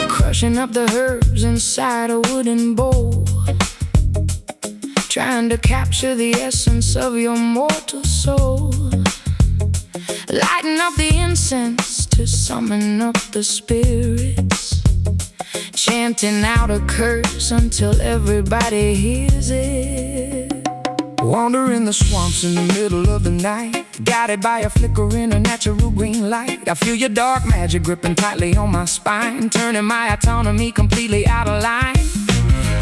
Crushing up the herbs inside a wooden bowl, trying to capture the essence of your mortal soul. Lighting up the incense to summon up the spirits, chanting out a curse until everybody hears it. Wandering the swamps in the middle of the night, guided by a flickering of natural green light. I feel your dark magic gripping tightly on my spine, turning my autonomy completely out of line.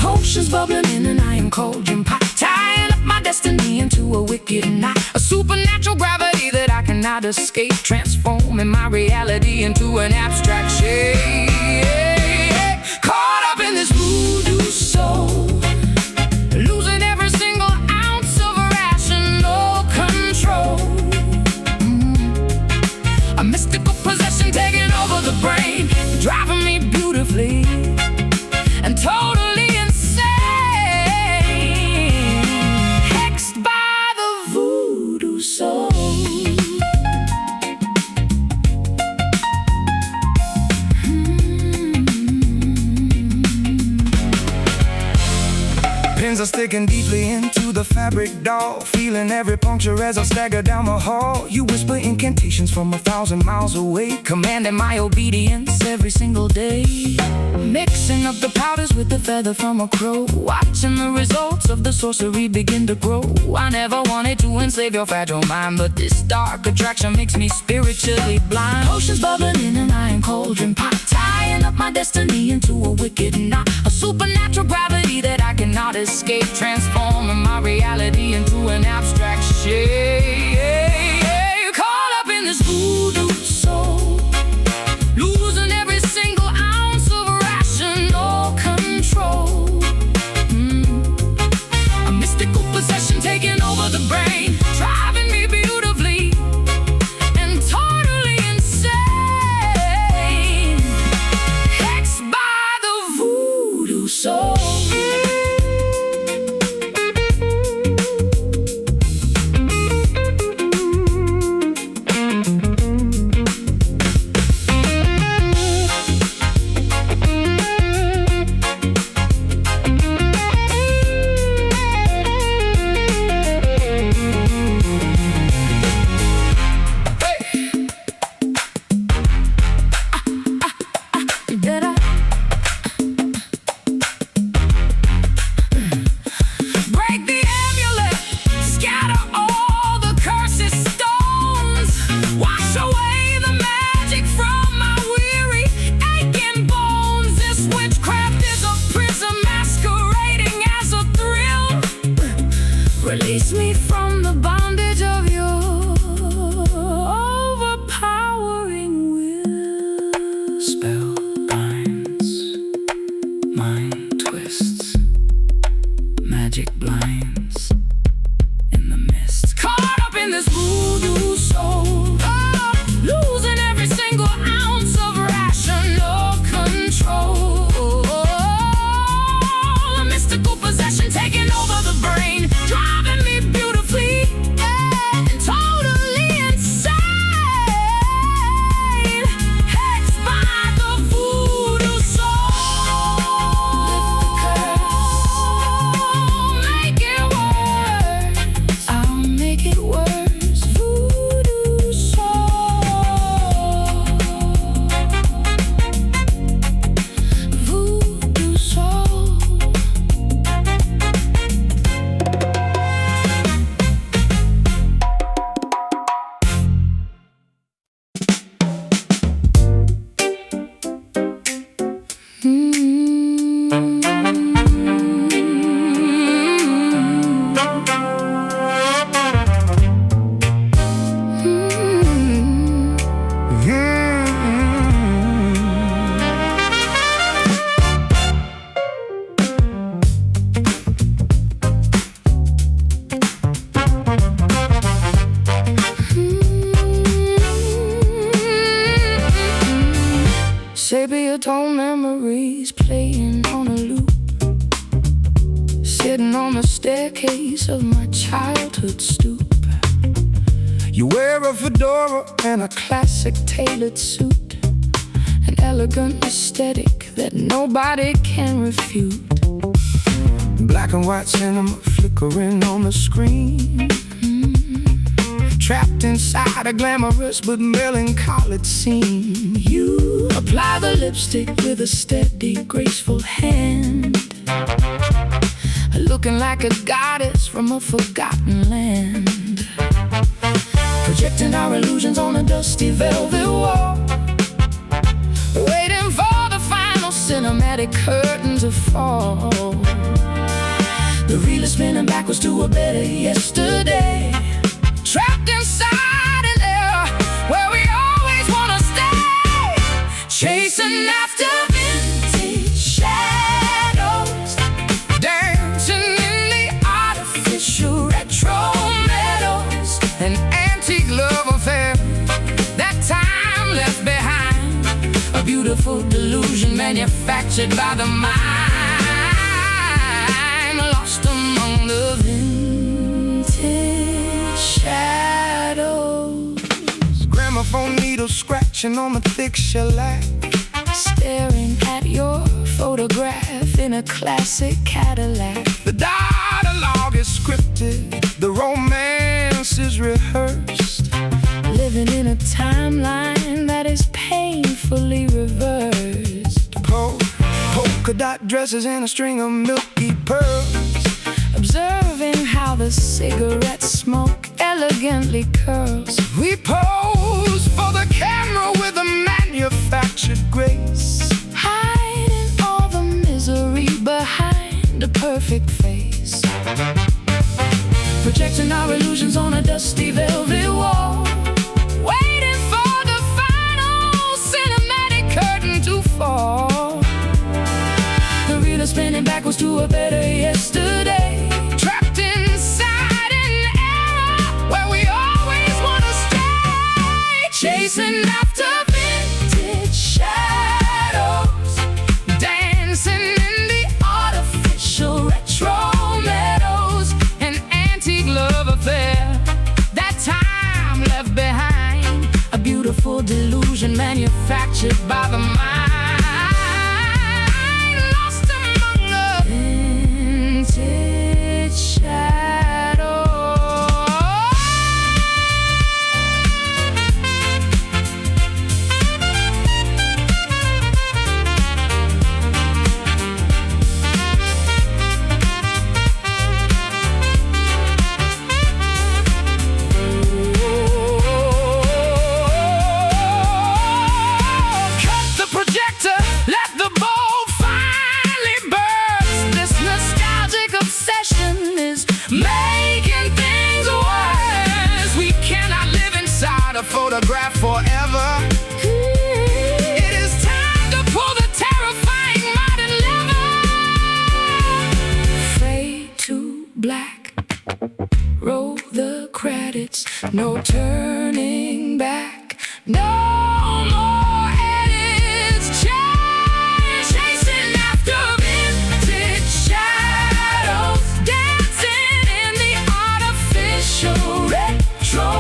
Oceans bubbling in an iron cauldron pot, tying up my destiny into a wicked knot. A supernatural gravity that I cannot escape, transforming my reality into an abstract shape. Caught up in this voodoo soul, losing every single ounce of rational control. A mystical possession taking over the brain, driving me beautifully and totally insane. Hexed by the voodoo soul. Pins are sticking deeply into the fabric doll, feeling every puncture as I stagger down the hall. You whisper incantations from 1,000 miles away, commanding my obedience every single day. Mixing up the powders with the feather from a crow, watching the results of the sorcery begin to grow. I never wanted to enslave your fragile mind, but this dark attraction makes me spiritually blind. Oceans bubbling in an iron cauldron pot, tying up my destiny into a wicked knot. A supernatural gravity that I cannot escape, transforming my reality into an abstract shape. Caught up in this voodoo soul, losing every single ounce of rational control. A mystical possession taking over the brain, driving me beautifully and totally insane. Hexed by the voodoo soul. Release me from the bondage of your overpowering will. Spell binds, mind twists, magic blinds in the mist. Caught up in this voodoo soul, losing every single ounce of rational control. A mystical possession taking over the brain, driving me beautifully million old memories playing on a loop, sitting on the staircase of my childhood stoop. You wear a fedora and a classic tailored suit, an elegant aesthetic that nobody can refute. Black and white cinema flickering on the screen, trapped inside a glamorous but melancholic scene. You apply the lipstick with a steady, graceful hand, looking like a goddess from a forgotten land, projecting our illusions on a dusty velvet wall, waiting for the final cinematic curtain to fall. The reel is spinning backwards to a better yesterday, trapped inside an era where we always wanna stay, chasing after vintage shadows, dancing in the artificial retro meadows, an antique love affair that time left behind, a beautiful delusion manufactured by the mind, lost among the vintage shadows. Gramophone needles scratching on the thick shellac, staring at your photograph in a classic Cadillac. The dialogue is scripted, the romance is rehearsed, living in a timeline that is painfully reversed. Polka dot dresses and a string of milky pearls, observing how the cigarette smoke elegantly curls. We pose for the camera with a manufactured grace, hiding all the misery behind a perfect face, projecting our illusions on a dusty velvet wall, waiting for the final cinematic curtain to fall. The reel is spinning backwards to a better yesterday, trapped inside an era where we always wanna stay, chasing after vintage shadows, dancing in the artificial retro meadows, an antique love affair that time left behind, a beautiful delusion manufactured by the mind, lost among the vintage shadows. Cut the projector, let the bulb finally burst. This nostalgic obsession is making things worse. We cannot live inside a photograph forever. It is time to pull the terrifying modern lever. Fade to black, roll the credits, no turning back, no more edits. Chasing after vintage shadows, dancing in the artificial retro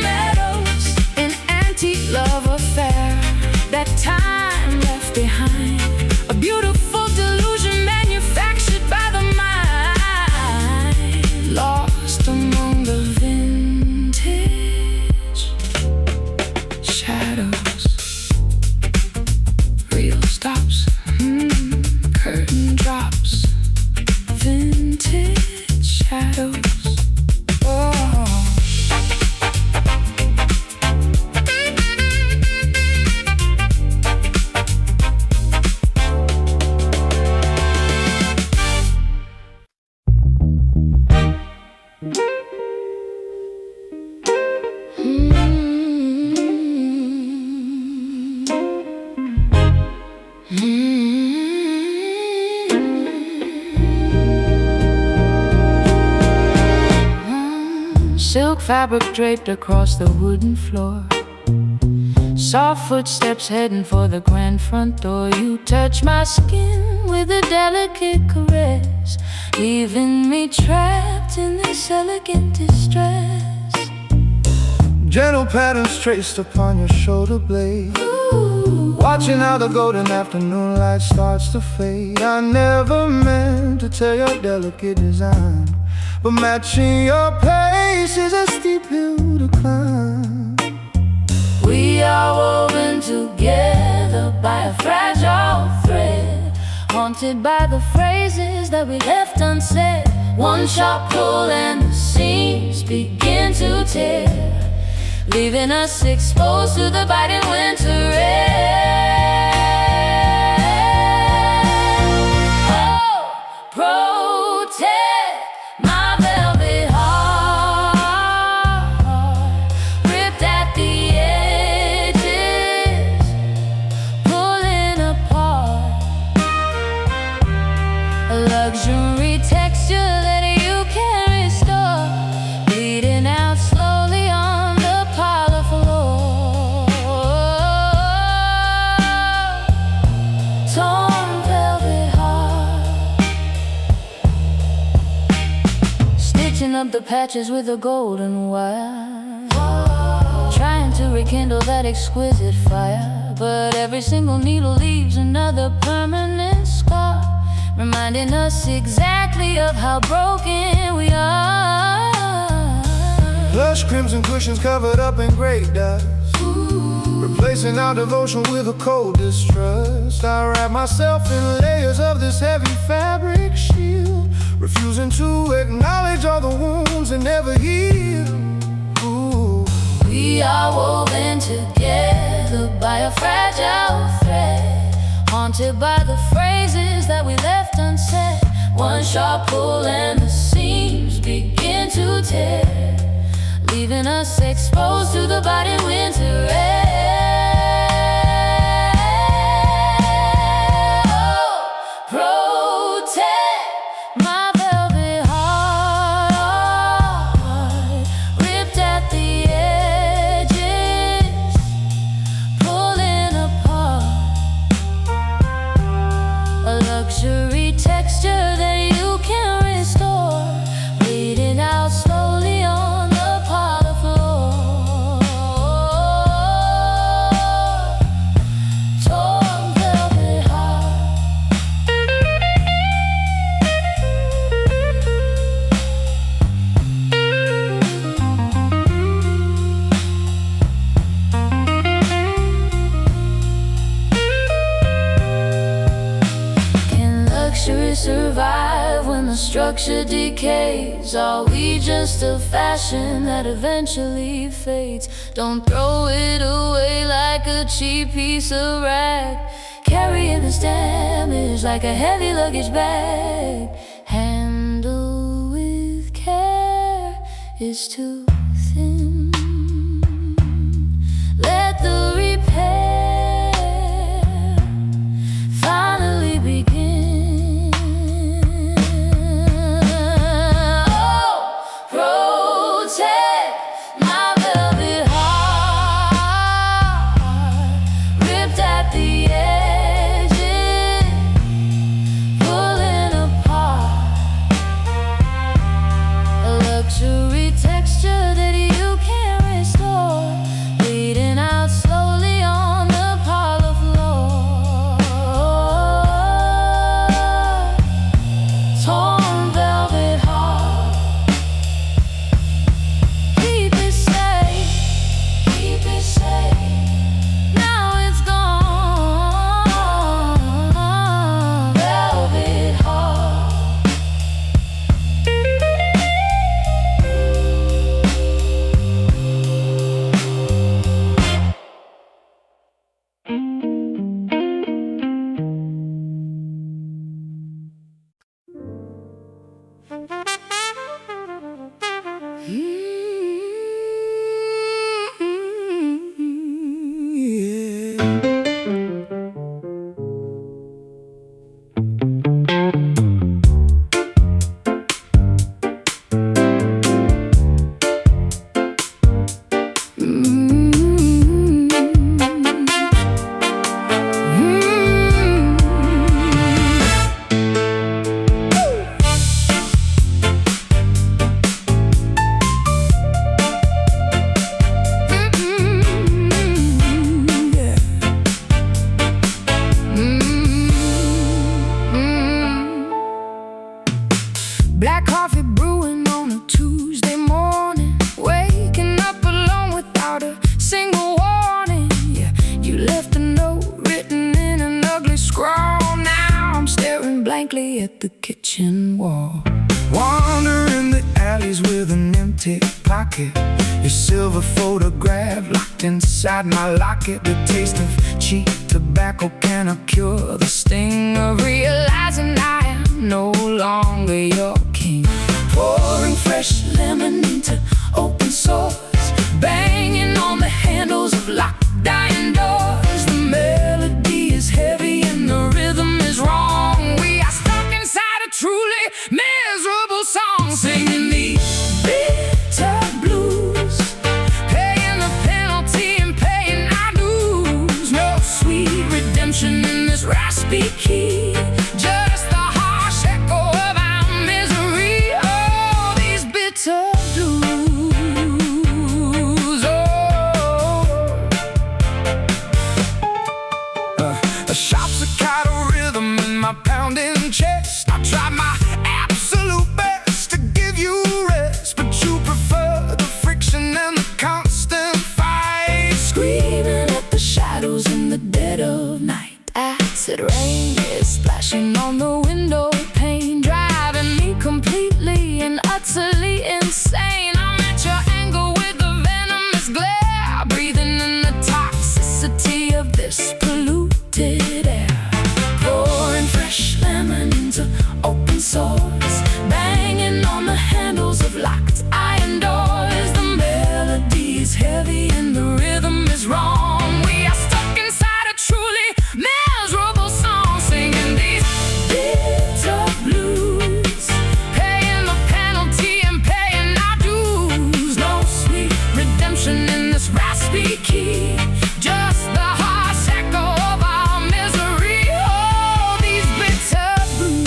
meadows, an antique love affair that time left behind, a beautiful delusion manufactured by the mind, lost among the vintage shadows. Reel stops, curtain drops, vintage shadows. Oh. Silk fabric draped across the wooden floor, Soft footsteps heading for the grand front door. You touch my skin with a delicate caress, leaving me trapped in this elegant distress. Gentle patterns traced upon your shoulder blade. Ooh. Watching how the golden afternoon light starts to fade. I never meant to tear your delicate design, but matching your pace is a steep hill to climb. We are woven together by a fragile thread, haunted by the phrases that we left unsaid. One sharp pull and the seams begin to tear, leaving us exposed to the biting winter air. Oh, protect my velvet heart, ripped at the edges, pulling apart. A luxury texture that you can't restore, bleeding out slowly on the parlor floor. Torn velvet heart, stitching up the patches with a golden wire, trying to rekindle that exquisite fire, but every single needle leaves another permanent scar, reminding us exactly of how broken we are. Plush crimson cushions covered up in great dust, replacing our devotion with a cold distrust. I wrap myself in layers of this heavy fabric shield, refusing to acknowledge all the wounds that never heal. Ooh. We are woven together by a fragile thread, haunted by the phrases that we left unsaid. One sharp pull and the seams begin to tear, leaving us exposed to the biting winter air. Oh, protect my velvet heart, ripped at the edges, pulling apart. A luxury texture that you can't restore, bleeding out slowly on the parlor floor. Torn velvet heart. Can luxury survive when the structure decays? Are we just a fashion that eventually fades? Don't throw it away like a cheap piece of rag, carrying this damage like a heavy luggage bag. Handle with care is too thin. Let the repair finally begin. Oh, protect my velvet heart, ripped at the edges, pulling apart. A luxury texture that you can't restore, bleeding out slowly on the parlor floor. Torn velvet heart, keep it safe, keep it safe. Now it's gone, velvet heart. hit the kitchen wall. Wandering the alleys with an empty pocket, your silver photograph locked inside my locket. The taste of cheap tobacco cannot cure the sting of Realizing I am no longer your king. pouring fresh lemon into open sores, Banging on the handles of locked dying doors. The melody is heavy and the rhythm is wrong. We are stuck inside a truly miserable song, singing these bitter blues, paying the penalty and paying our dues. No sweet redemption in this raspy key, just the harsh echo of our misery. Oh, these bitter blues. a sharp staccato rhythm in my pounding chest. I tried my absolute best to give you rest, but you prefer the friction and the constant fight. Screaming at the shadows in the dead of night. Acid rain is splashing on the window pane, driving me completely and utterly insane. I'm at your anger with the venomous glare, breathing in the toxicity of this polluted air. pouring fresh lemon into open sores, Banging on the handles of locked iron doors. The melody is heavy and the rhythm is wrong. We are stuck inside a truly miserable song, singing these bitter blues, paying the penalty and paying our dues. No sweet redemption in this raspy key, just the harsh echo of our misery. Oh, these bitter blues.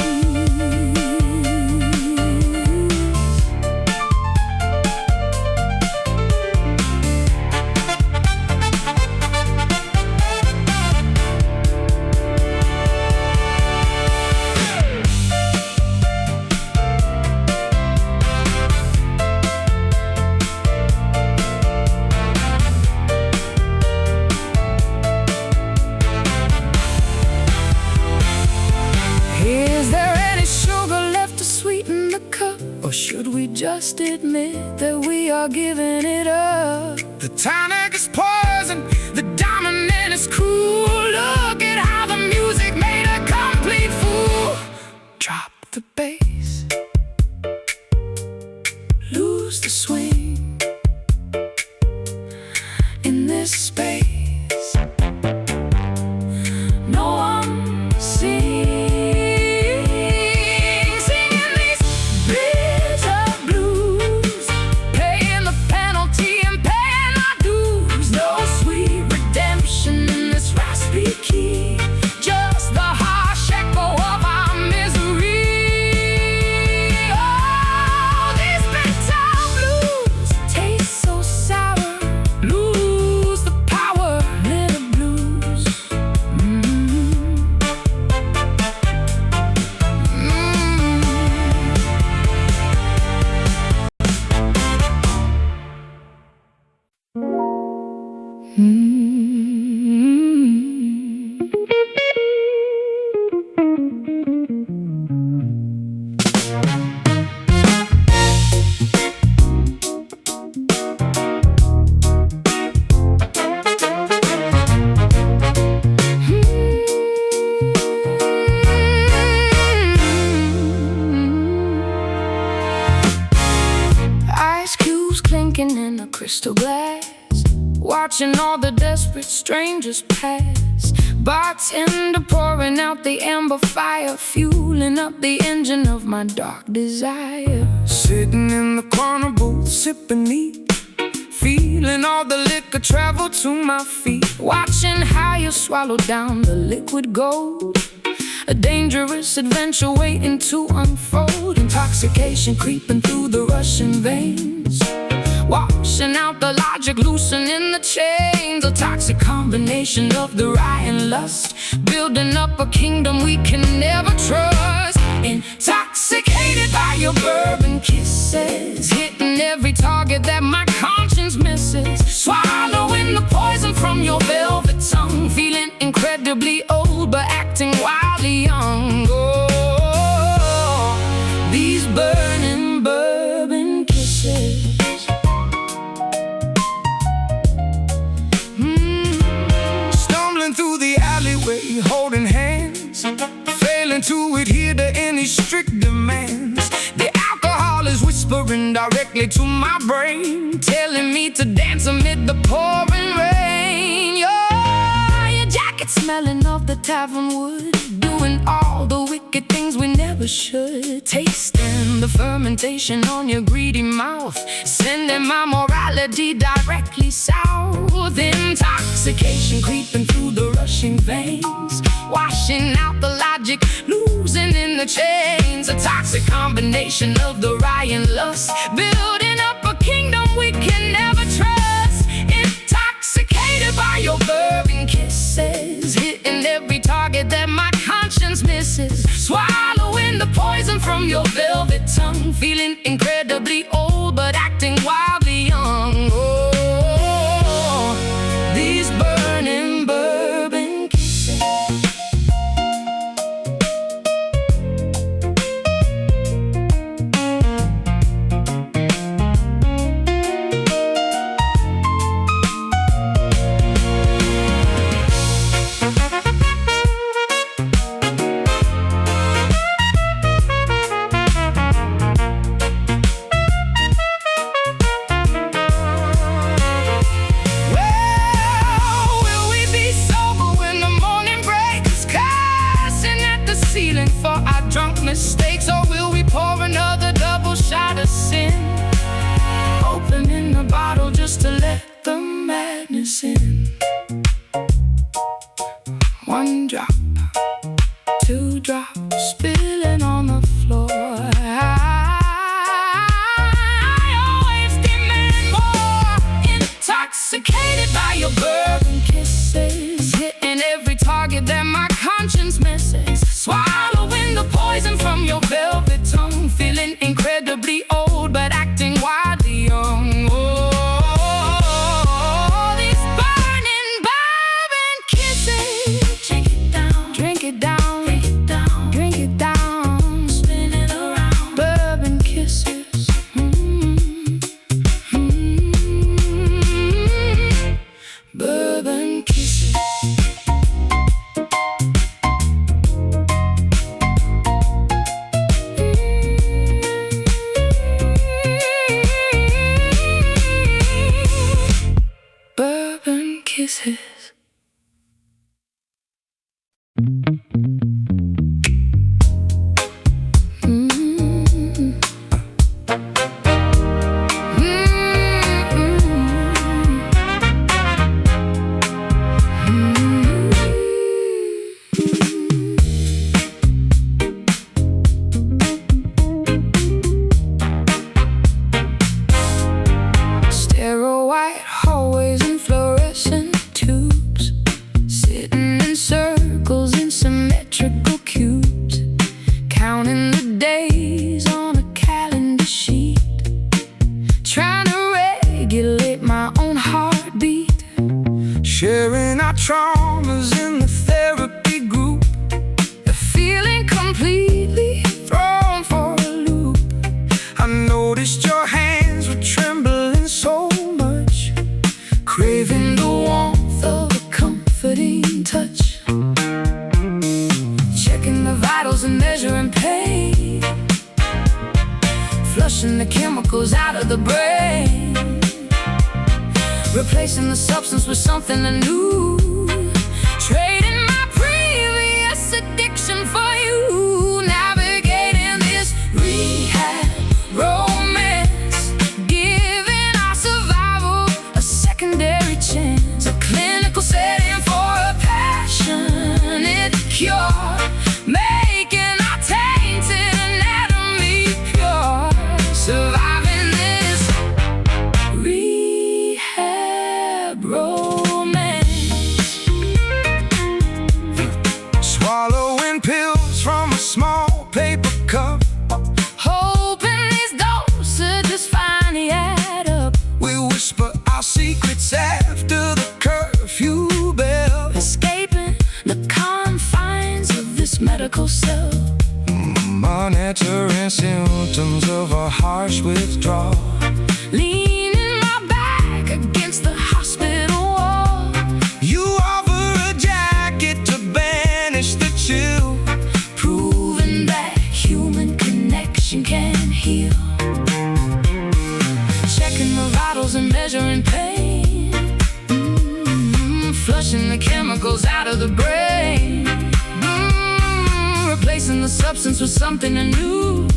Is there any sugar left to sweeten the cup, or should we just admit that we are giving it up? the tonic is poison, the dominant is cruel. Look at how the music made a complete fool. Drop the bass, Lose the swing in this space. No one singing these bitter blues, paying the penalty and paying our dues. No sweet redemption in this raspy key, just the harsh echo of our misery. Oh, these bitter blues taste so sour, lose the power, bitter blues. Ice cubes clinking in a crystal glass, watching all the desperate strangers pass. Bartender pouring out the amber fire, fueling up the engine of my dark desire. sitting in the corner booth, sipping neat, feeling all the liquor travel to my feet. Watching how you swallow down the liquid gold, a dangerous adventure waiting to unfold. Intoxication creeping through the rushing veins, washing out the logic, loosening the chains. A toxic combination of the rye and lust, building up a kingdom we can never trust. Intoxicated by your bourbon kisses, hitting every target that my conscience misses. Swallowing the poison from your velvet tongue, feeling incredibly old but acting wildly young. Oh, directly to my brain, telling me to dance amid the pouring rain. Your jacket smelling of the tavern wood, doing all the wicked things we never should. Tasting the fermentation on your greedy mouth, sending my morality directly south. Intoxication creeping through the rushing veins, washing out the logic, losing in the chains. A toxic combination of the riot and lust, building up a kingdom we can never trust. Intoxicated by your bourbon kisses, hitting every target that my conscience misses. Swallowing the poison from your velvet tongue, feeling incredibly old but acting wildly young. Oh, these burning bourbon kisses. For our drunk mistakes, or will we pour another double shot of sin? Opening the bottle just to let the madness in. One drop, two drops, spilling on the floor. I always demand more. Intoxicated by your bourbon kisses, hitting every target that my conscience misses. Swallowing the poison from your velvet tongue, feeling incredibly old but acting wildly young. Oh, these burning bourbon kisses. Drink it down, drink it down, drink it down, drink it down, spin it around. Bourbon kisses. Bourbon kisses. Bourbon kisses. Sterile white hallways and fluorescent tubes, sitting in circles in symmetrical cubes, counting the days on a calendar sheet, trying to regulate my own heartbeat. Sharing our traumas in the therapy group, feeling completely thrown for a loop. I noticed your hands were trembling so much, craving the warmth of a comforting touch. Checking the vitals and measuring pain, flushing the chemicals out of the brain, replacing the substance with something new, trading my previous addiction for you. Navigating this rehab romance, giving our survival a secondary chance. A clinical setting for a passionate cure, making our tainted anatomy pure. Surviving this rehab romance. Swallowing pills from a small paper cup, hoping these dosages finally add up. We whisper our secrets after the curfew bell, escaping the confines of this medical cell, monitoring symptoms of a harsh withdrawal, leaning my back against the hospital wall. You offer a jacket to banish the chill, proving that human connection can heal. scales and measuring pain, flushing the chemicals out of the brain, replacing the substance with something new,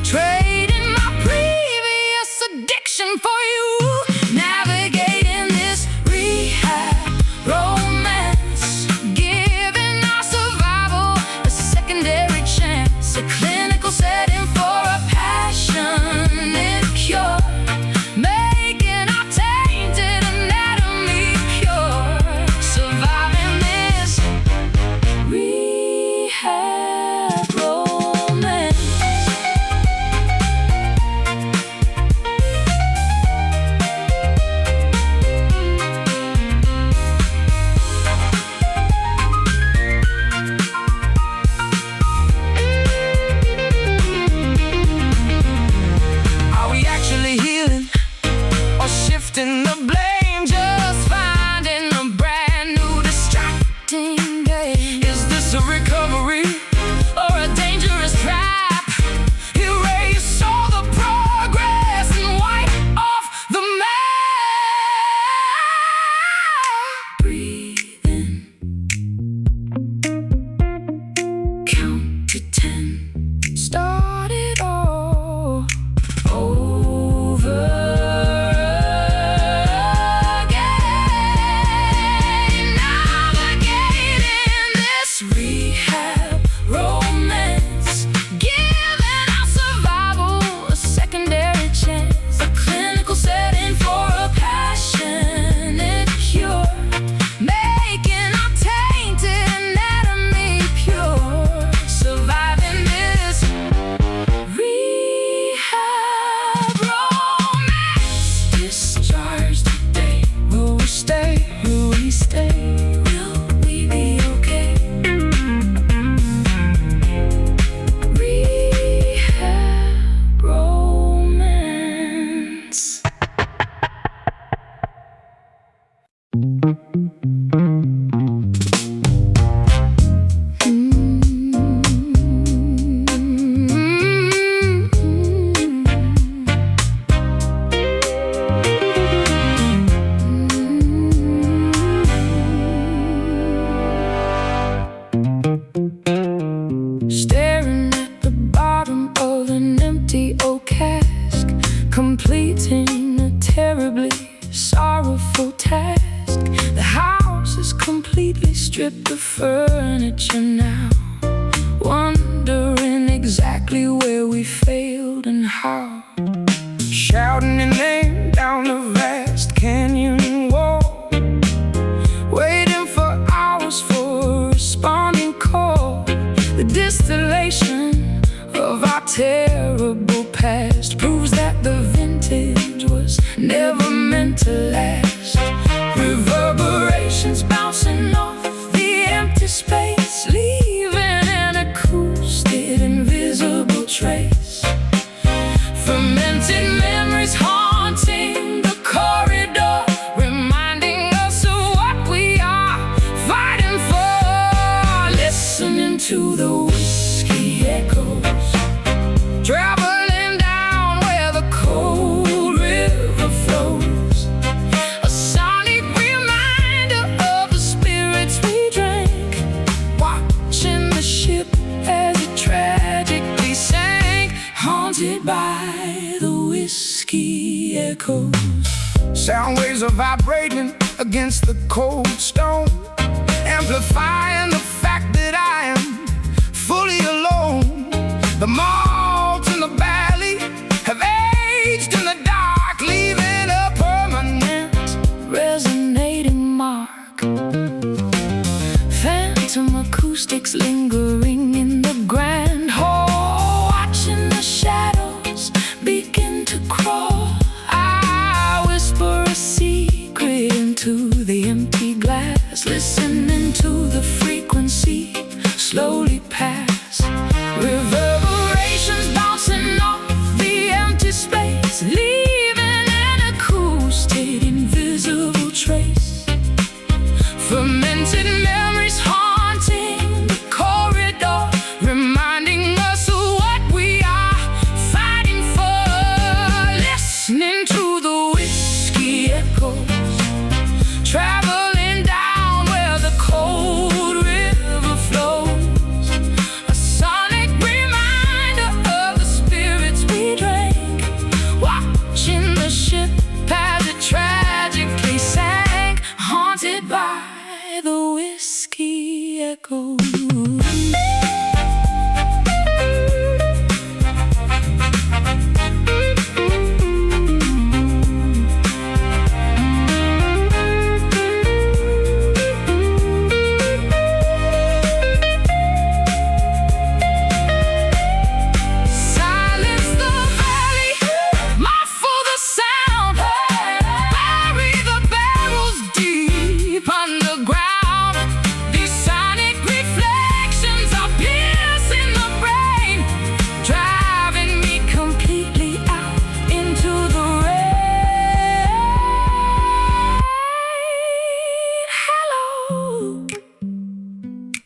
trading my previous addiction for you, navigating this rehab romance, giving our survival a secondary chance, a clinical setting for a passionate cure, making our tainted anatomy pure, surviving this rehab romance. Are we actually healing or shifting the blame? Just finding a brand new distracting game. Is this a recovery or a dangerous trap? Erase all the progress and wipe off the map. Breathe in, count to 10, start it all over again, navigating this rehab romance, giving our survival a secondary chance, a clinical setting for a passionate cure, making our tainted anatomy pure, surviving this rehab romance. Discharge today. Will we stay? Will we stay? Will we be okay? Rehab romance. Staring at the bottom of an empty oak cask, completing a terribly sorrowful task. The house is completely stripped of furniture now, wondering exactly where we failed and how. Shouting your name down the vast canyon wall, waiting for hours for a responding call. The distillation of our terrible past proves that the vintage was never meant to last. Reverberations bouncing off the empty space, leaving an acoustic invisible trace. Fermented memories haunting the corridor, reminding us of what we are fighting for. Listening to the whiskey echoes, traveling down where the cold river flows, a sonic reminder of the spirits we drank, watching the ship as it tragically sank, haunted by the whiskey echoes. Sound waves are vibrating against the cold stone, amplifying the fact that I am fully alone. The malt and the barley have aged in the dark, leaving a permanent resonating mark. Phantom acoustics lingering in the grand hall, watching the shadows begin to crawl. I whisper a secret into the empty glass, listening to the frequency slowly pass. Reverberations bouncing off the empty space, leaving an acoustic invisible trace. Fermented memories haunting the corridor, ship as it tragically sank, haunted by the whiskey echoes.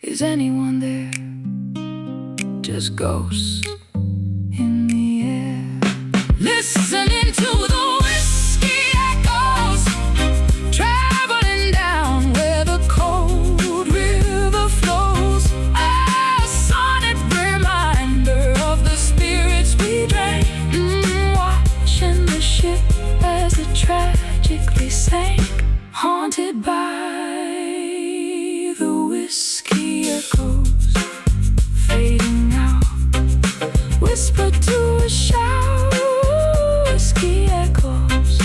Is anyone there? Just ghosts in the air, listening to the whiskey echoes, traveling down where the cold river flows. A sonnet reminder of the spirits we drank, watching the ship as it tragically sank, haunted by the whiskey echoes, fading out, whispered to a shout, whiskey echoes.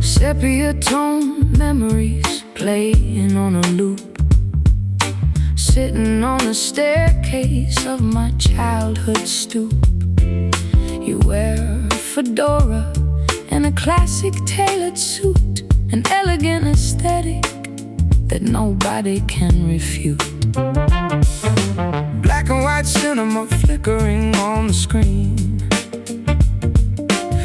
Sepia-tone memories playing on a loop, sitting on the staircase of my childhood stoop. You wear a fedora and a classic tailored suit, an elegant aesthetic that nobody can refute. Black and white cinema flickering on the screen,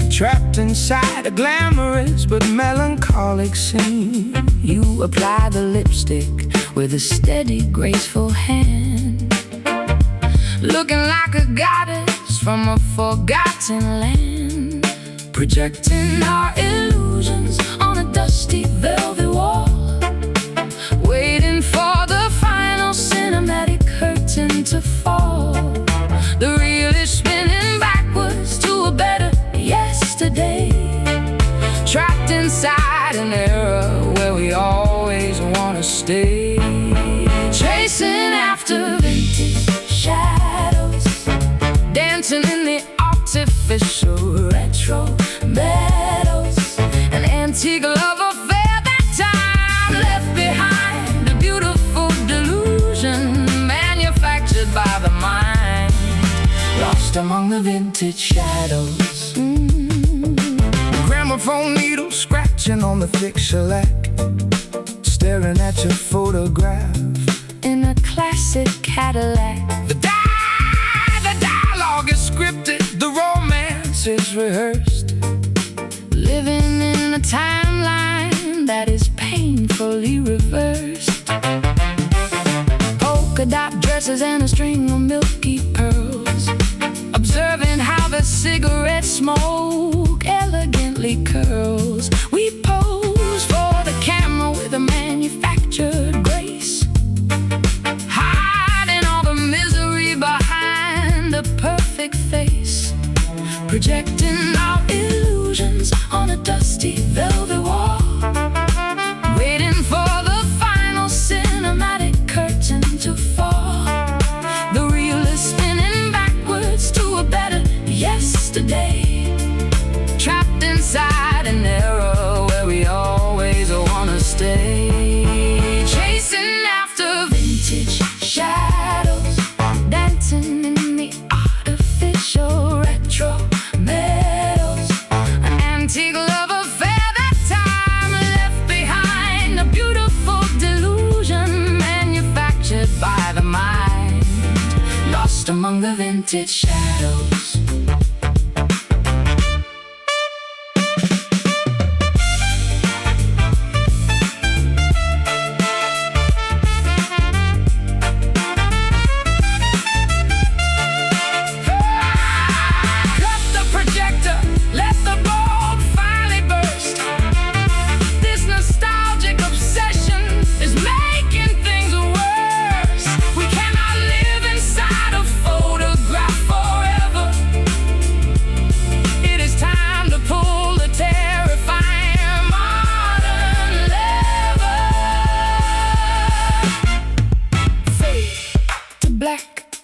trapped inside a glamorous but melancholic scene. You apply the lipstick with a steady, graceful hand, looking like a goddess from a forgotten land, projecting our illusions on a dusty velvet wall, waiting for the final cinematic curtain to fall. The reel is spinning backwards to a better yesterday, trapped inside an era where we always want to stay, chasing after vintage shadows, dancing in the artificial retro meadows, an antique love affair that time left behind, a beautiful delusion manufactured by the mind, lost among the vintage shadows. Gramophone needle scratching on the thick shellac, staring at your photograph in a classic Cadillac. The dialogue is scripted, the romance is rehearsed, living in a timeline that is painfully reversed. Polka dot dresses and a string of milky pearls, observing how the cigarette smoke elegantly curls. We pose for the camera with a manufactured grace, hiding all the misery behind a perfect face, projecting our illusions on a dusty velvet wall, waiting for the final cinematic curtain to fall. The reel is spinning backwards to a better yesterday, among the vintage shadows.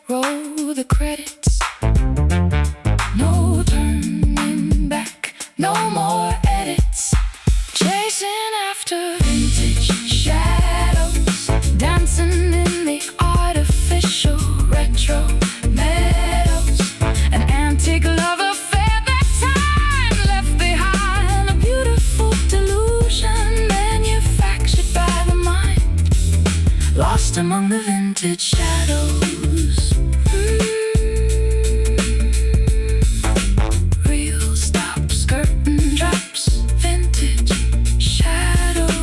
Roll the credits. No turning back, no more edits. Chasing after vintage shadows, dancing in the artificial retro meadows. An antique love affair that time left behind. A beautiful delusion manufactured by the mind, lost among the vintage shadows. Real stops, curtain drops, vintage shadows.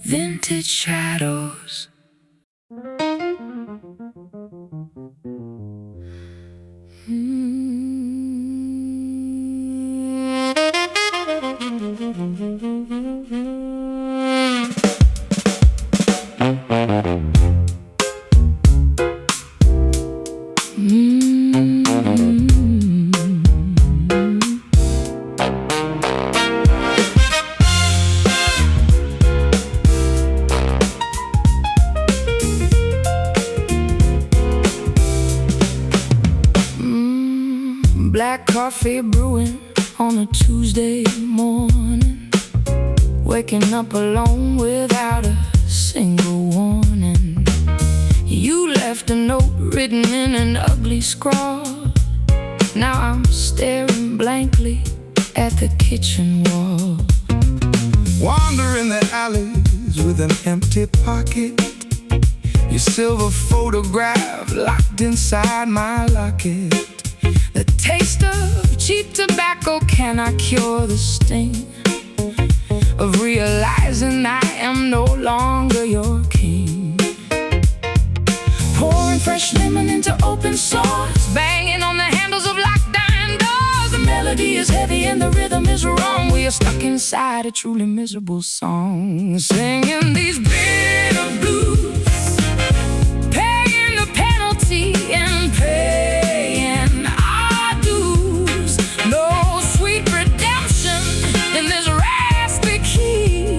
Vintage shadows. Black coffee brewing on a Tuesday morning, waking up alone without a single warning. You left a note written in an ugly scrawl. Now I'm staring blankly at the kitchen wall. Wandering the alleys with an empty pocket, your silver photograph locked inside my locket. The taste of cheap tobacco cannot cure the sting of realizing I am no longer your king. Pouring fresh lemon into open sores, banging on the handles of locked iron doors. The melody is heavy and the rhythm is wrong. We are stuck inside a truly miserable song, singing these bitter blues, paying the penalty and paying our dues. No sweet redemption in this raspy key,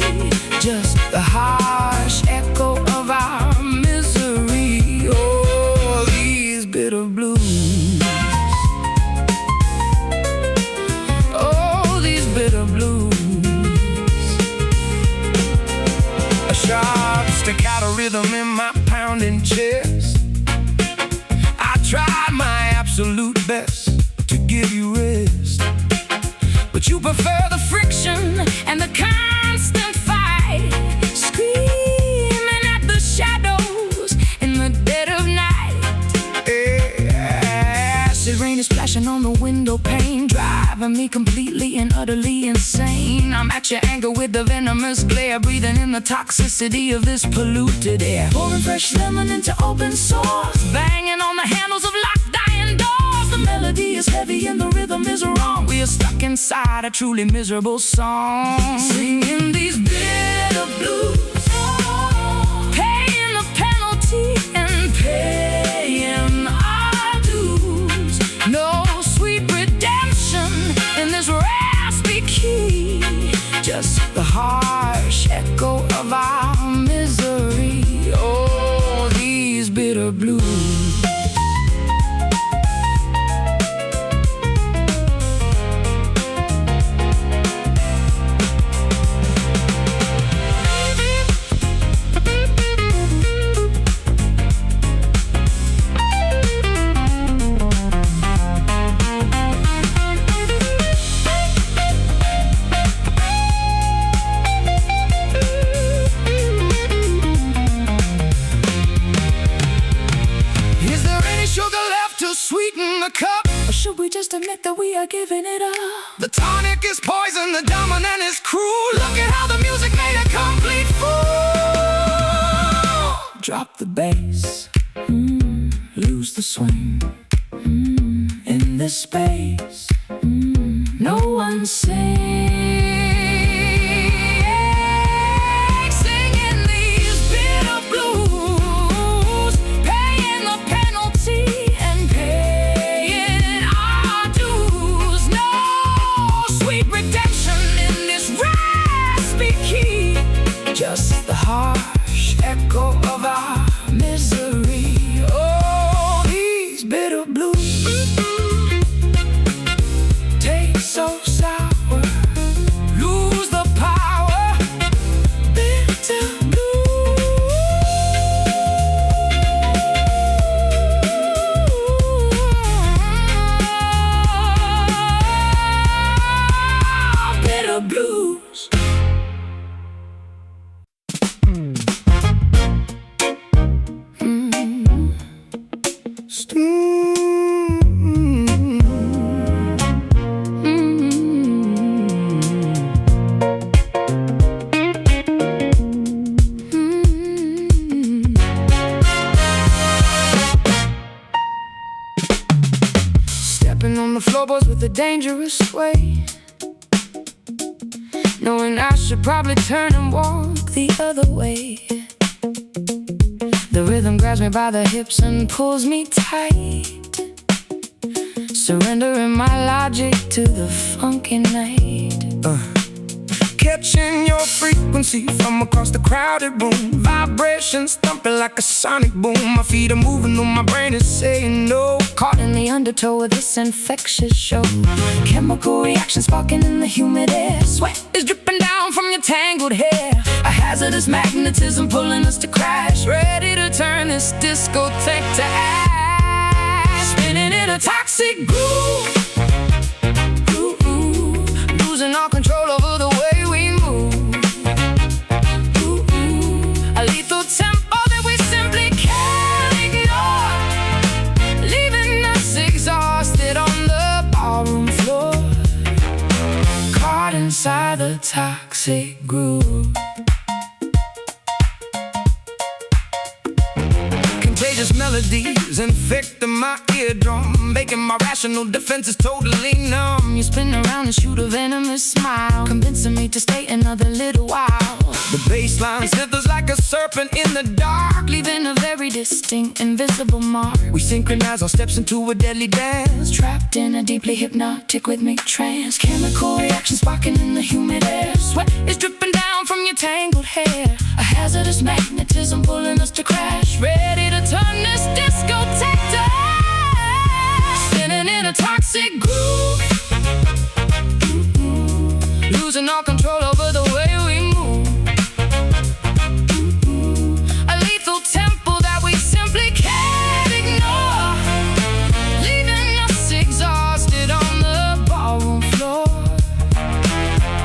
just the harsh echo of our misery. Oh, these bitter blues. Oh, these bitter blues. A sharp staccato rhythm in my pounding chest. I tried my absolute best to give you rest, but you prefer the friction and the constant fight, screaming at the shadows in the dead of night. Acid rain is splashing on the window pane, driving me completely and utterly insane. I'm at your anger with the venomous glare, breathing in the toxicity of this polluted air. Pouring fresh lemon into open sores, banging on the handles of locked iron doors. The melody is heavy and the rhythm is wrong. We are stuck inside a truly miserable song, singing these bitter blues, paying the penalty and paying our dues. No sweet redemption in this raspy key, just the harsh echo of our misery. Oh, these bitter blues. the cup? Or should we just admit that we are giving it up? The tonic is poison, the dominant is cruel. Look at how the music made a complete fool. Drop the bass, lose the swing. In this space, no one sings. Singing these bitter blues, paying the penalty and paying our dues. No sweet redemption in this raspy key, just the harsh echo of our misery. Oh, these bitter blues taste so sour, lose the power. Bitter blues. Bitter blues. Stepping on the floorboards with a dangerous sway, knowing I should probably turn and walk the other way. The rhythm grabs me by the hips and pulls me tight, surrendering my logic to the funky night. Catching your frequency from across the crowded room. Vibrations thumping like a sonic boom. My feet are moving though my brain is saying no. Caught in the undertow of this infectious show. Chemical reaction sparking in the humid air. Sweat is dripping down from your tangled hair. A hazardous magnetism pulling us to crash. Ready to turn this discotheque to ash. Spinning in a toxic groove. Losing all control over the way we move. A lethal tempo that we simply can't ignore, leaving us exhausted on the ballroom floor, caught inside the toxic groove. Contagious melodies infecting my eardrum, making my rational defenses totally numb. You spin around and shoot a venomous smile, convincing me to stay another little while. The bass line slithers like a serpent in the dark, leaving a very distinct, invisible mark. We synchronize our steps into a deadly dance, trapped in a deeply hypnotic rhythmic trance. Chemical reaction sparking in the humid air. Sweat is dripping down from your tangled hair. A hazardous magnetism pulling us to crash. Ready to turn this discotheque to ash. Spinning in a toxic groove. Losing all control over the way we move. A lethal tempo that we simply can't ignore, leaving us exhausted on the ballroom floor,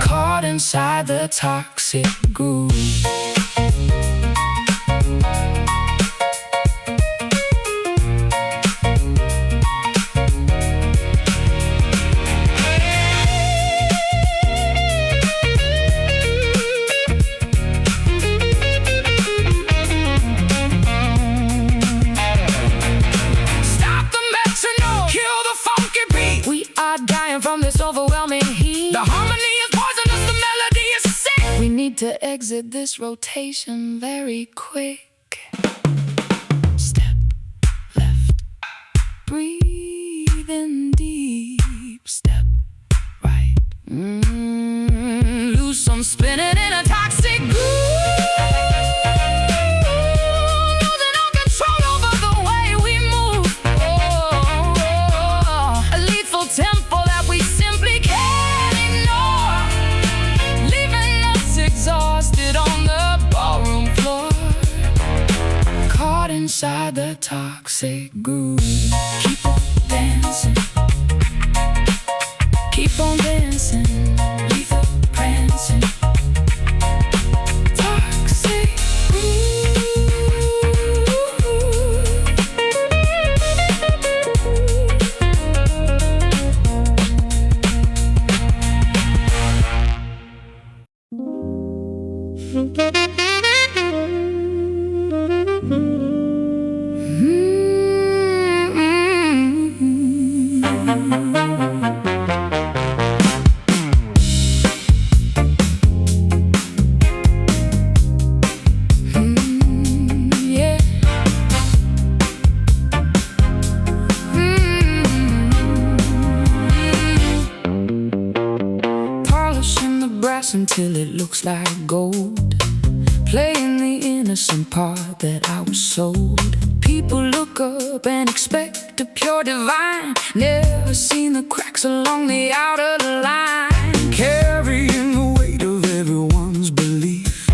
caught inside the toxic groove. Dying from this overwhelming heat. The harmony is poisonous, the melody is sick. We need to exit this rotation very quick. Step left, breathe in deep. Step right, lose some spinning in a toxic groove. Inside the toxic groove. Keep on dancing, keep on dancing, lethal prancing. Toxic groove. glass until it looks like gold, playing the innocent part that I was sold. People look up and expect a pure divine, never seen the cracks along the outer line. Carrying the weight of everyone's belief,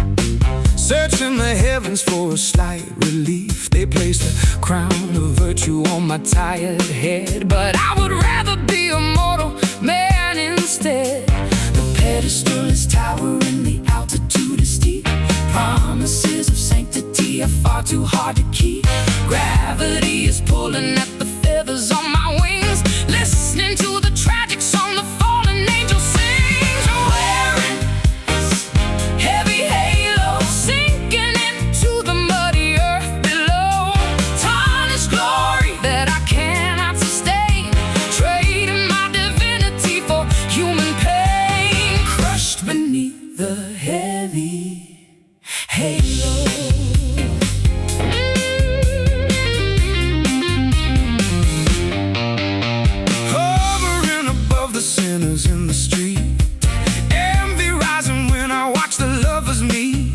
searching the heavens for a slight relief. They place the crown of virtue on my tired head, but I would rather be a mortal man instead. The pedestal is towering, the altitude is steep. Promises of sanctity are far too hard to keep. Gravity is pulling at the feathers on my wings, listening to the tragic song the fallen angel sings. Wearing this heavy halo, sinking into the muddy earth below. Tarnished glory that I cannot sustain, trading my divinity for human pain. Crushed beneath the heavy halo. Hovering above the sinners in the street, envy rising when I watch the lovers meet.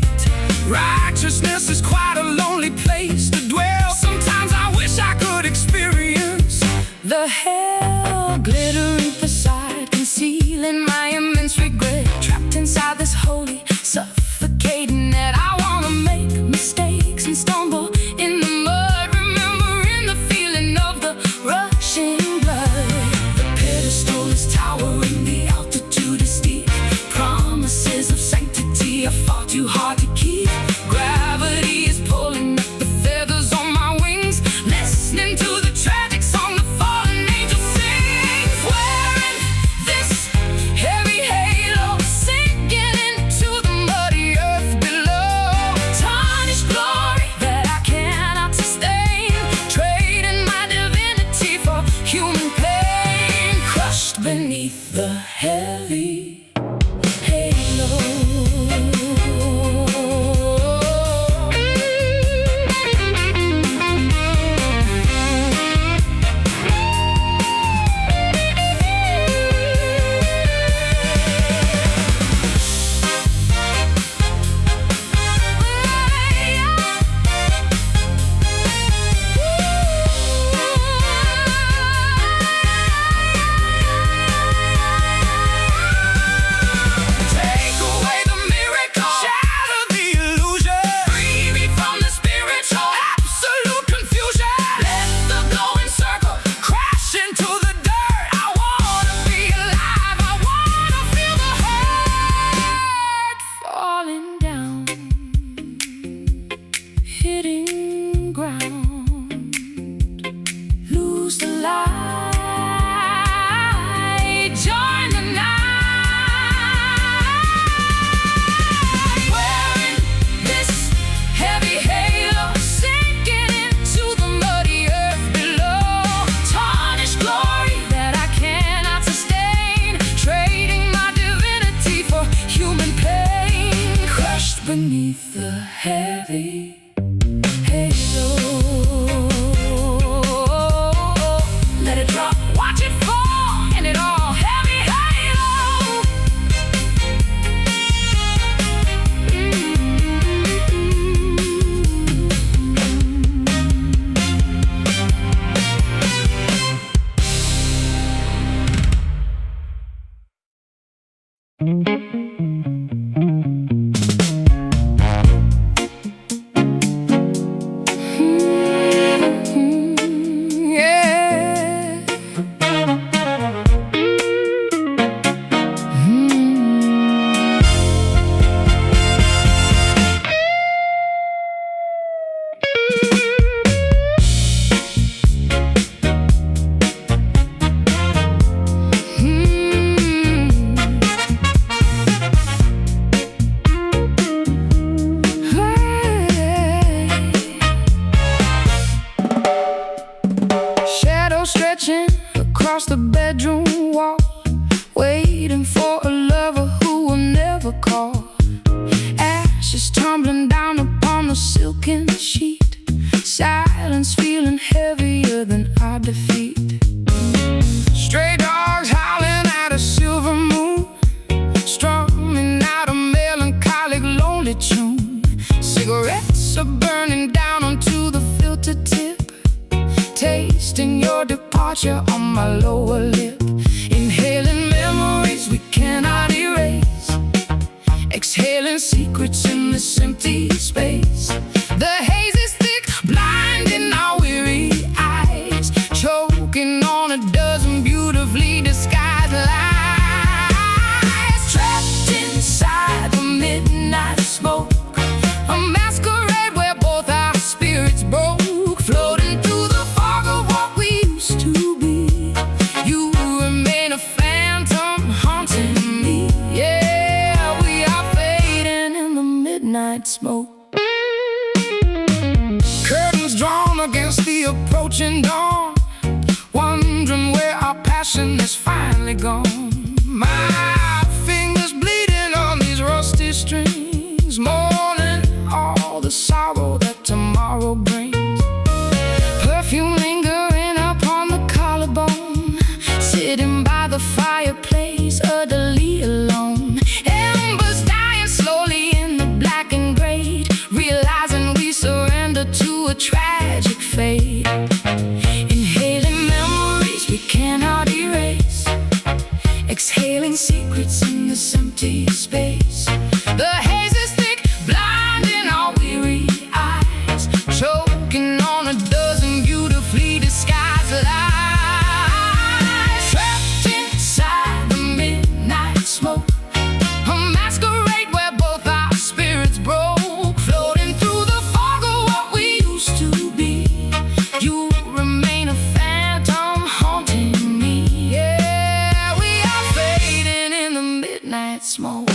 Righteousness is quite a lonely place to dwell. Sometimes I wish I could experience the hell. Glittering beside, concealing my immense regret. Trapped inside this holy, suffocating net. I wanna make mistakes and stumble in the mud, remembering the feeling of the rushing blood. The pedestal is towering, the altitude is steep. Promises of sanctity are far too hard to keep. Gravity is pulling up the feathers on my wings, listening to the tragic song the fallen angel sings. Wearing this heavy halo, sinking into the muddy earth below. Tarnished glory that I cannot sustain, trading my divinity for human pain. Crushed beneath the heavy halo. Take away the miracle, shatter the illusion, free me from the spiritual absolute confusion. Let the glowing circle crash into the dirt. I wanna be alive, I wanna feel the hurt falling down, hitting ground. Lose the light, join the night. Wearing this heavy halo, sinking into the muddy earth below. Tarnished glory that I cannot sustain, trading my divinity for human pain. Crushed beneath the heavy halo. Let it drop, watch it fall, and it all heavy halo. Yeah. Shadow stretching across the bedroom wall, waiting for a lover who will never call. Ashes tumbling down upon the silken sheet, silence feeling heavier than our defeat. Stray dogs howling at a silver moon, strumming out departure on my lower lip. Inhaling memories we cannot erase, exhaling secrets in this empty space. The haze is thick, blinding our weary eyes, choking on a dozen beautifully disguised lies. Trapped inside the midnight smoke, a masquerade where both our spirits broke, floating through the fog of what we used to be. You remain a phantom haunting me. Yeah, we are fading in the midnight smoke. Curtains drawn against the approaching dawn, wondering where our passion is finally gone. My fingers bleeding on these rusty strings, mourning all the sorrow that tomorrow brings. Perfume lingering upon the collarbone, sitting by the fireplace, utterly alone. Embers dying slowly in the blackened grate, realizing we surrender to a tragic fate. Inhaling memories we cannot erase, exhaling secrets in this empty space. The haze is thick, blinding our weary eyes, choking on a dozen beautifully disguised lies. Trapped inside the midnight smoke, a masquerade where both our spirits broke, floating through the fog of what we used to be. You remain a phantom haunting me. Yeah, we are fading in the midnight smoke.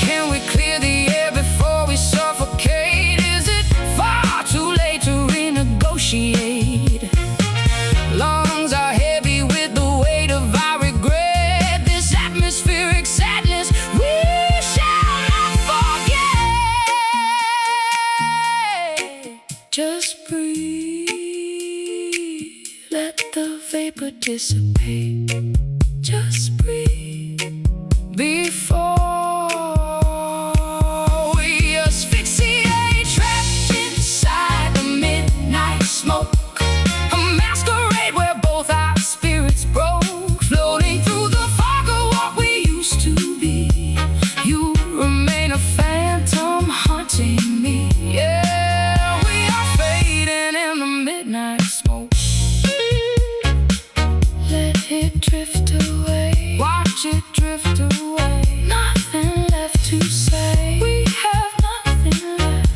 Can we clear the air before we suffocate? Is it far too late to renegotiate? Lungs are heavy with the weight of our regret, this atmospheric sadness we shall not forget. Just breathe, let the vapor dissipate. Just breathe before we asphyxiate. Trapped inside the midnight smoke, a masquerade where both our spirits broke, floating through the fog of what we used to be. You remain a phantom haunting me. Yeah, we are fading in the midnight smoke. Let it drift away, watch it drift away. Nothing left to say, we have nothing left.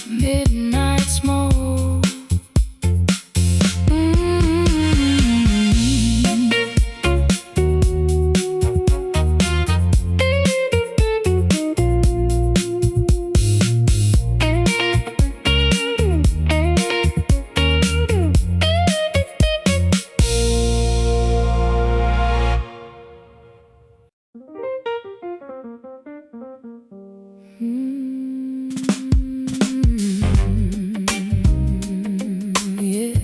Midnight smoke. Yeah.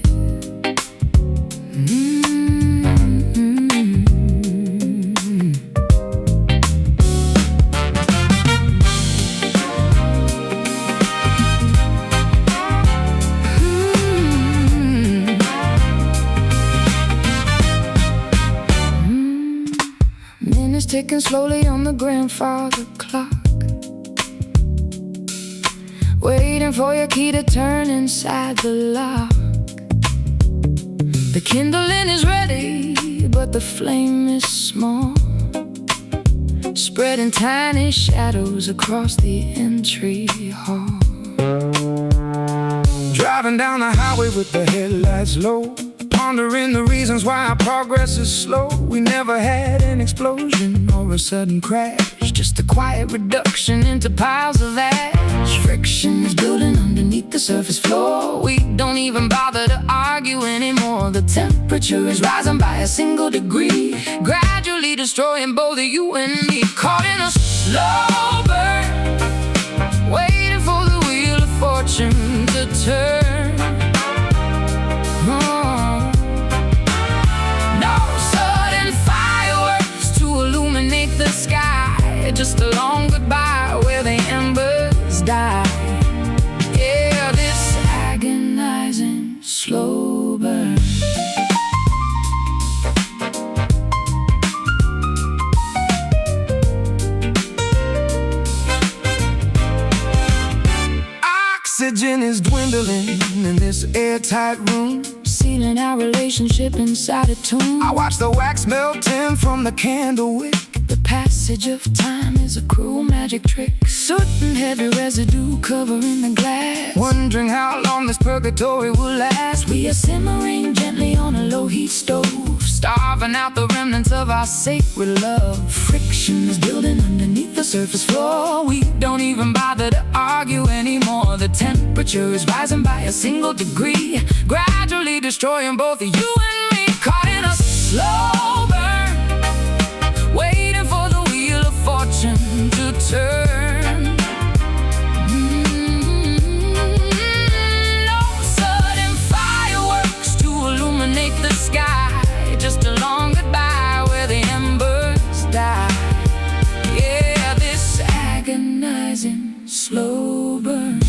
Minutes ticking slowly on the grandfather clock, waiting for your key to turn inside the lock. The kindling is ready, but the flame is small, spreading tiny shadows across the entry hall. Driving down the highway with the headlights low, pondering the reasons why our progress is slow. We never had an explosion or a sudden crash, just a quiet reduction into piles of ash. Friction is building underneath the surface floor. We don't even bother to argue anymore. The temperature is rising by a single degree, gradually destroying both you and me. Caught in a slow burn, waiting for the wheel of fortune to turn. slow burn. Oxygen is dwindling in this airtight room, Sealing our relationship inside a tomb. I watch the wax melting from the candle wick. The passage of time is a cruel magic trick. Soot and heavy residue covering the glass, wondering how long this purgatory will last. we are simmering gently on a low heat stove, Starving out the remnants of our sacred love. friction is building underneath the surface floor. We don't even bother to argue anymore. The temperature is rising by a single degree, gradually destroying both you and me. Caught in a slow burn, waiting for the wheel of fortune to turn. No sudden fireworks to illuminate the sky, just a long goodbye where the embers die. Yeah, this Agonizing slow burn.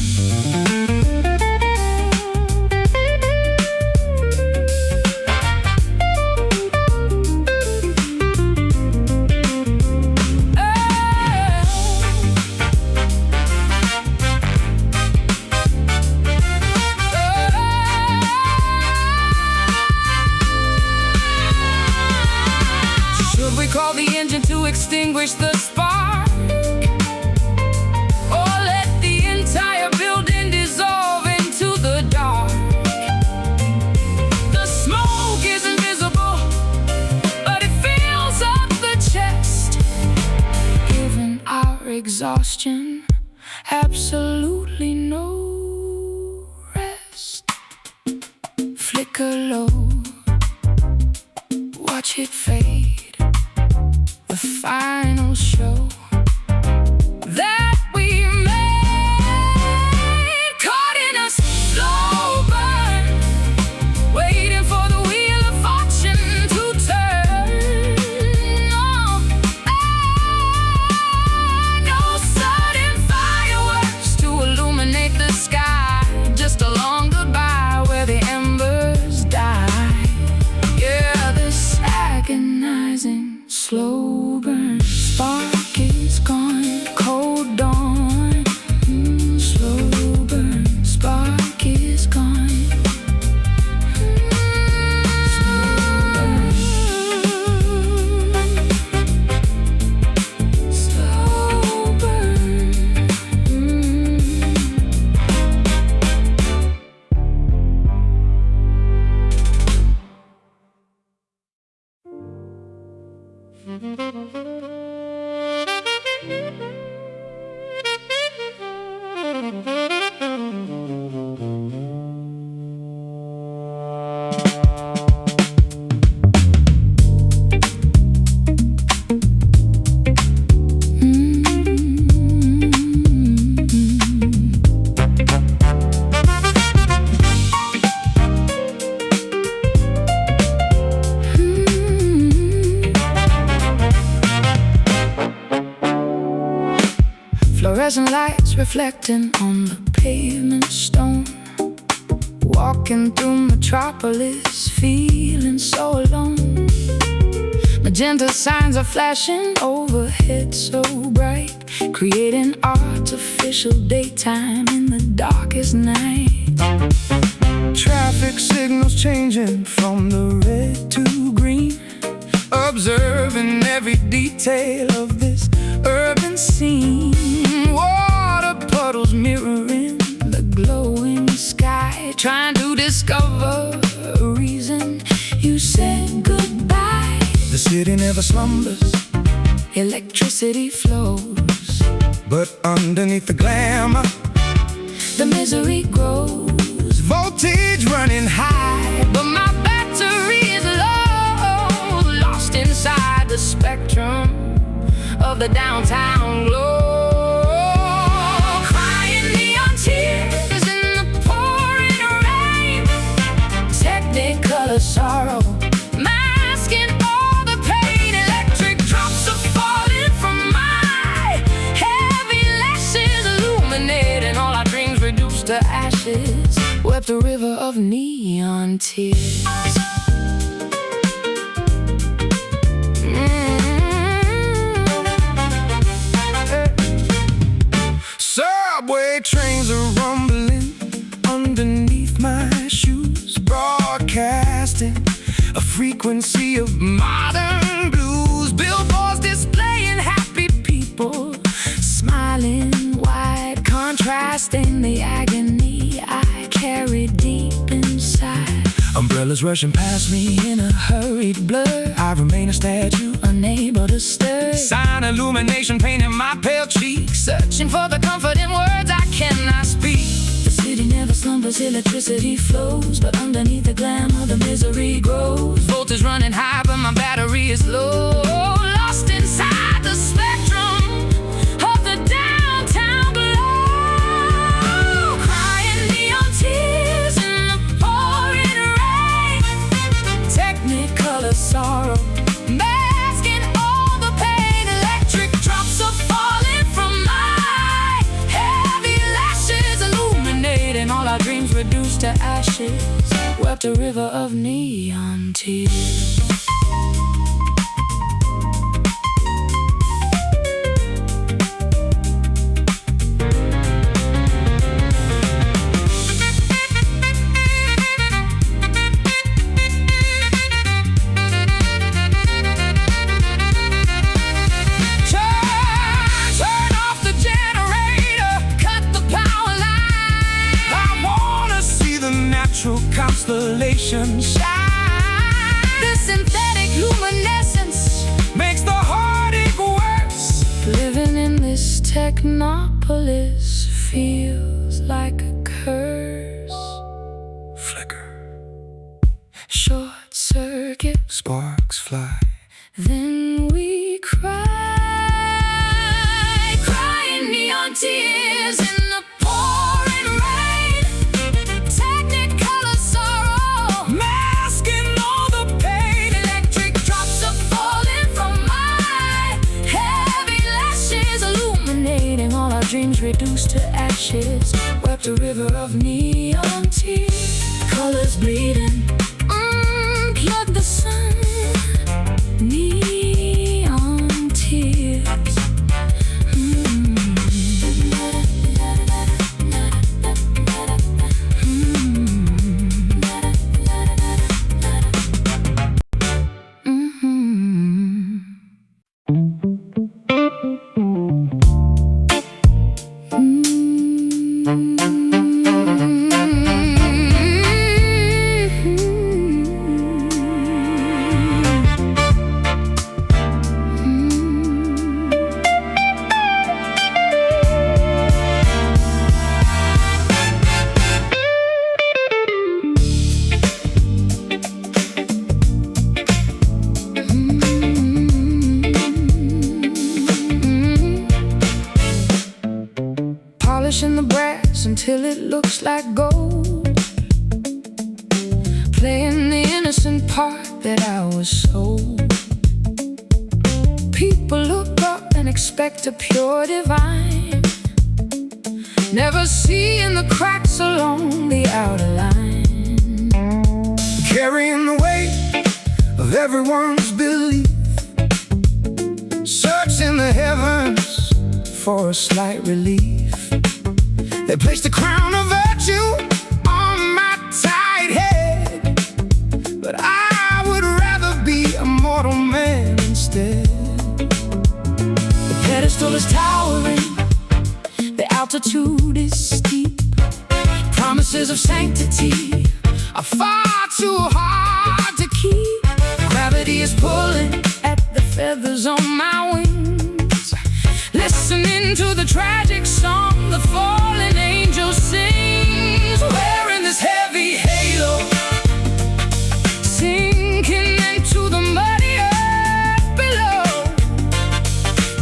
Should we call the engine to extinguish the spark, or let the entire building dissolve into the dark? The smoke is invisible, but it fills up the chest. Given our exhaustion, absolutely no rest. Flicker low, watch it fade. The final show That we made, caught in a slow burn, waiting for the wheel of fortune to turn. No sudden fireworks to illuminate the sky, just a long goodbye where the embers die. Yeah, this agonizing slow burn. Spark is gone, cold dawn. Slow burn. Spark is gone. Slow burn. Slow burn. Fluorescent lights reflecting on the pavement stone. Walking through metropolis, feeling so alone. Magenta signs are flashing overhead so bright, creating artificial daytime in the darkest night. traffic signals changing from the red to green, observing every detail of this urban scene. Water puddles mirroring the glowing sky, trying to discover a reason you said goodbye. The city never slumbers, Electricity flows, but underneath the glamour, the misery grows. voltage running high. But my battery is low, lost inside the spectrum of the downtown glow. Crying neon tears in the pouring rain, technicolor sorrow masking all the pain. Electric drops are falling from my heavy lashes, illuminating all our dreams reduced to ashes. We're wept a river of neon tears. Subway trains are rumbling underneath my shoes, broadcasting a frequency of modern blues. Billboards displaying happy people, smiling wide, contrasting the agony I carry deep inside. Umbrellas rushing past me in a hurried blur. I remain a statue, unable to stir. Sign illumination painting my pale cheeks, searching for the comfort in words I cannot speak. The city never slumbers, electricity flows, but underneath the glamour the misery grows. Voltage running high, but my battery is low. Lost inside the spectrum of the downtown glow. Crying neon tears in the pouring rain. Technicolor sorrow masking all the pain. Electric drops are falling from my heavy lashes, illuminating all our dreams reduced to ashes. Wept a river of neon tears. Constellation shine. The synthetic luminescence makes the heartache worse. Living in this technopolis feels like a curse. Flicker, short circuit, sparks fly. Then we cry, crying neon tears in the pouring rain. Technicolor sorrow masking all the pain. Electric drops are falling from my heavy lashes, illuminating all our dreams reduced to ashes. Wept a river of neon tears, colors bleeding, unplug the sun. Neon tears. Polishing the brass until it looks like gold, playing the innocent part that I was sold. People look up and expect a pure divine, never seeing the cracks along the outer line. Carrying the weight of everyone's belief, searching the heavens for a slight relief. They placed a crown of virtue on my tight head, but I would rather be a mortal man instead. The pedestal is towering, the altitude is steep. Promises of sanctity are far too hard to keep. Gravity is pulling at the feathers on my wings, listening to the tragic song the fallen angel sings. Wearing this heavy halo, sinking into the muddy earth below.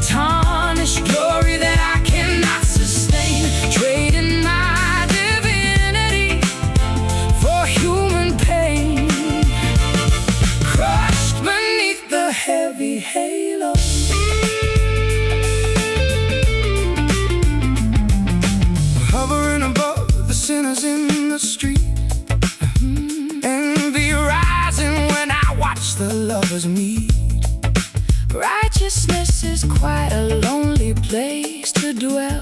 Tarnished glory that I cannot sustain, trading my divinity lovers meet. Righteousness is quite a lonely place to dwell.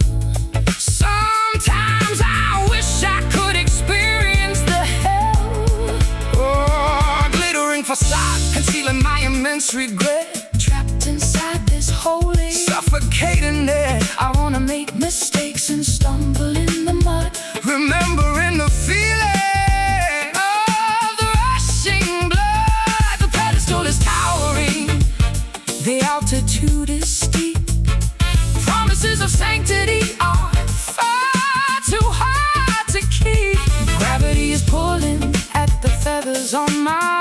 Sometimes I wish I could experience the hell. Oh, glittering facade, concealing my immense regret. Trapped inside this holy, suffocating net. I wanna make mistakes and stumble in the mud, remembering the feeling of the rushing blood. The pedestal is towering, the altitude is steep. Promises of sanctity are far too hard to keep. Gravity is pulling at the feathers on my